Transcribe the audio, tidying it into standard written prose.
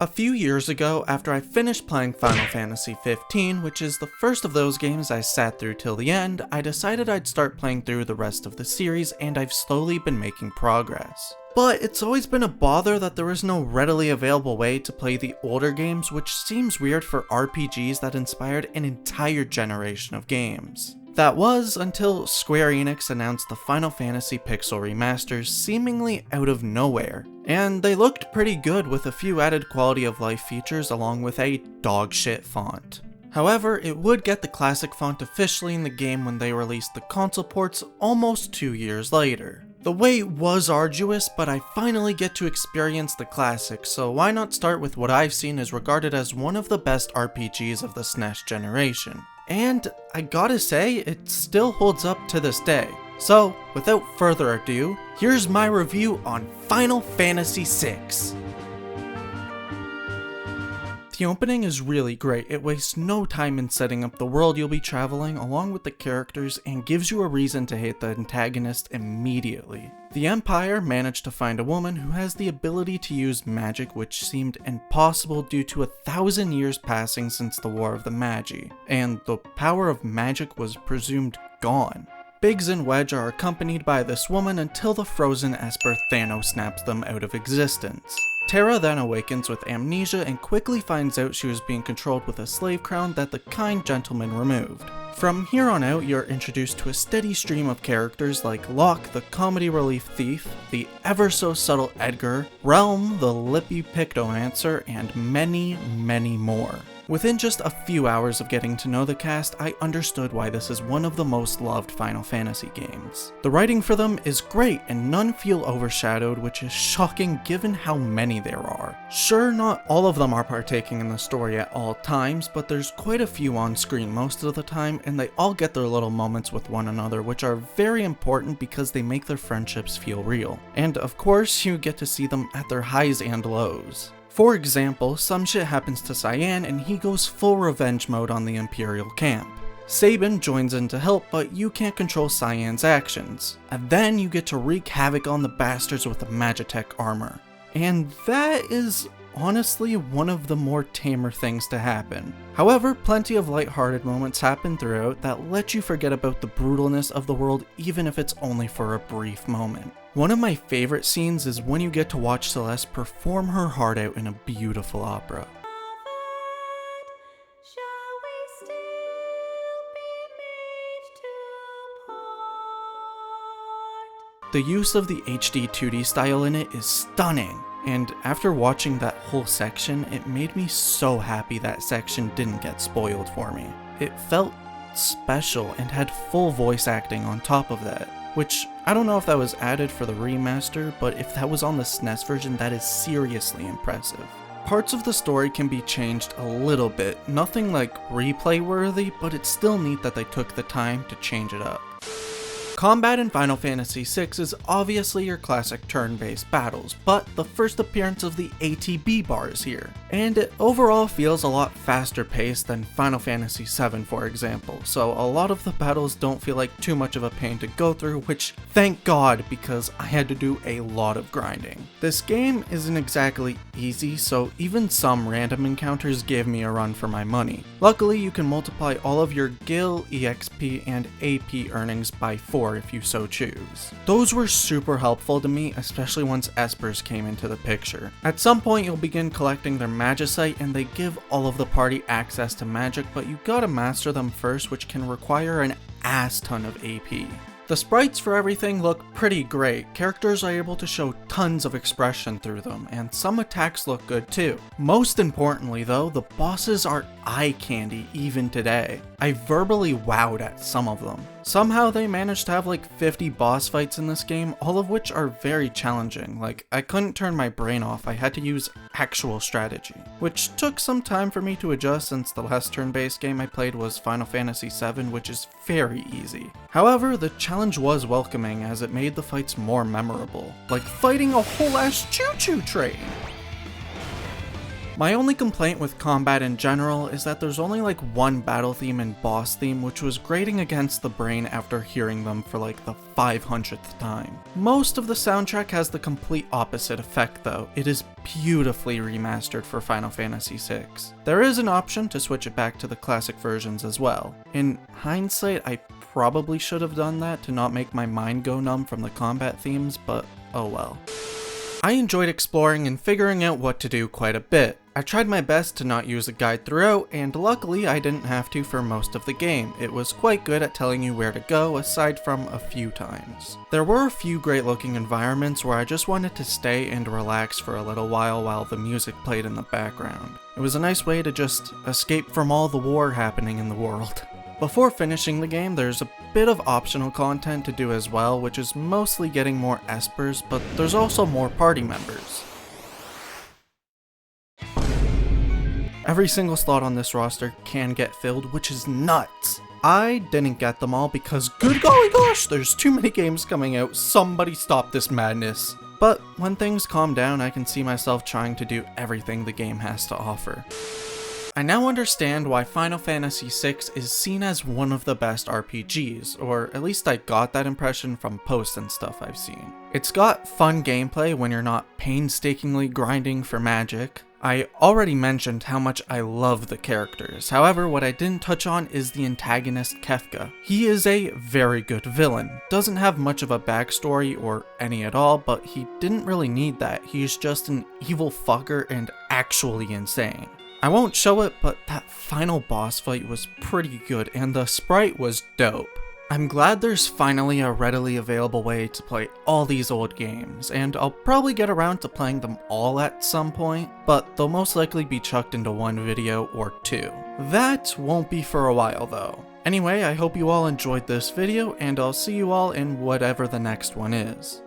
A few years ago, after I finished playing Final Fantasy 15, which is the first of those games I sat through till the end, I decided I'd start playing through the rest of the series, and I've slowly been making progress. But it's always been a bother that there is no readily available way to play the older games, which seems weird for RPGs that inspired an entire generation of games. That was until Square Enix announced the Final Fantasy Pixel remasters seemingly out of nowhere. And they looked pretty good with a few added quality of life features along with a dogshit font. However, it would get the classic font officially in the game when they released the console ports almost 2 years later. The wait was arduous, but I finally get to experience the classic, so why not start with what I've seen is regarded as one of the best RPGs of the SNES generation. And I gotta say, it still holds up to this day. So, without further ado, here's my review on Final Fantasy VI. The opening is really great. It wastes no time in setting up the world you'll be traveling along with the characters and gives you a reason to hate the antagonist immediately. The Empire managed to find a woman who has the ability to use magic, which seemed impossible due to 1,000 years passing since the War of the Magi, and the power of magic was presumed gone. Biggs and Wedge are accompanied by this woman until the frozen Esper Thanos snaps them out of existence. Terra then awakens with amnesia and quickly finds out she was being controlled with a slave crown that the kind gentleman removed. From here on out, you're introduced to a steady stream of characters like Locke, the comedy relief thief, the ever so subtle Edgar, Realm, the lippy pictomancer, and many, many more. Within just a few hours of getting to know the cast, I understood why this is one of the most loved Final Fantasy games. The writing for them is great and none feel overshadowed, which is shocking given how many there are. Sure, not all of them are partaking in the story at all times, but there's quite a few on screen most of the time, and they all get their little moments with one another, which are very important because they make their friendships feel real. And of course, you get to see them at their highs and lows. For example, some shit happens to Cyan and he goes full revenge mode on the Imperial camp. Sabin joins in to help, but you can't control Cyan's actions. And then you get to wreak havoc on the bastards with the Magitech armor. And that is honestly one of the more tamer things to happen. However, plenty of lighthearted moments happen throughout that let you forget about the brutalness of the world even if it's only for a brief moment. One of my favorite scenes is when you get to watch Celeste perform her heart out in a beautiful opera. The use of the HD 2D style in it is stunning, and after watching that whole section, it made me so happy that section didn't get spoiled for me. It felt special and had full voice acting on top of that. Which, I don't know if that was added for the remaster, but if that was on the SNES version, that is seriously impressive. Parts of the story can be changed a little bit, nothing like replay worthy, but it's still neat that they took the time to change it up. Combat in Final Fantasy VI is obviously your classic turn-based battles, but the first appearance of the ATB bar is here, and it overall feels a lot faster paced than Final Fantasy VII for example, so a lot of the battles don't feel like too much of a pain to go through, which thank God because I had to do a lot of grinding. This game isn't exactly easy, so even some random encounters gave me a run for my money. Luckily you can multiply all of your Gil, EXP, and AP earnings by 4 if you so choose. Those were super helpful to me, especially once Espers came into the picture. At some point you'll begin collecting their Magicite and they give all of the party access to magic, but you gotta master them first, which can require an ass ton of AP. The sprites for everything look pretty great, characters are able to show tons of expression through them, and some attacks look good too. Most importantly though, the bosses are eye candy even today. I verbally wowed at some of them. Somehow they managed to have like 50 boss fights in this game, all of which are very challenging. Like, I couldn't turn my brain off, I had to use actual strategy. Which took some time for me to adjust since the last turn-based game I played was Final Fantasy VII, which is very easy. However, the challenge was welcoming as it made the fights more memorable. Like fighting a whole ass choo-choo train! My only complaint with combat in general is that there's only like one battle theme and boss theme, which was grating against the brain after hearing them for like the 500th time. Most of the soundtrack has the complete opposite effect though. It is beautifully remastered for Final Fantasy VI. There is an option to switch it back to the classic versions as well. In hindsight, I probably should have done that to not make my mind go numb from the combat themes, but oh well. I enjoyed exploring and figuring out what to do quite a bit. I tried my best to not use a guide throughout, and luckily I didn't have to for most of the game. It was quite good at telling you where to go, aside from a few times. There were a few great looking environments where I just wanted to stay and relax for a little while the music played in the background. It was a nice way to just escape from all the war happening in the world. Before finishing the game, there's a bit of optional content to do as well, which is mostly getting more espers, but there's also more party members. Every single slot on this roster can get filled, which is nuts. I didn't get them all because good golly gosh, there's too many games coming out, somebody stop this madness. But when things calm down, I can see myself trying to do everything the game has to offer. I now understand why Final Fantasy VI is seen as one of the best RPGs, or at least I got that impression from posts and stuff I've seen. It's got fun gameplay when you're not painstakingly grinding for magic. I already mentioned how much I love the characters, however what I didn't touch on is the antagonist Kefka. He is a very good villain, doesn't have much of a backstory or any at all, but he didn't really need that, he's just an evil fucker and actually insane. I won't show it, but that final boss fight was pretty good and the sprite was dope. I'm glad there's finally a readily available way to play all these old games, and I'll probably get around to playing them all at some point, but they'll most likely be chucked into one video or two. That won't be for a while though. Anyway, I hope you all enjoyed this video, and I'll see you all in whatever the next one is.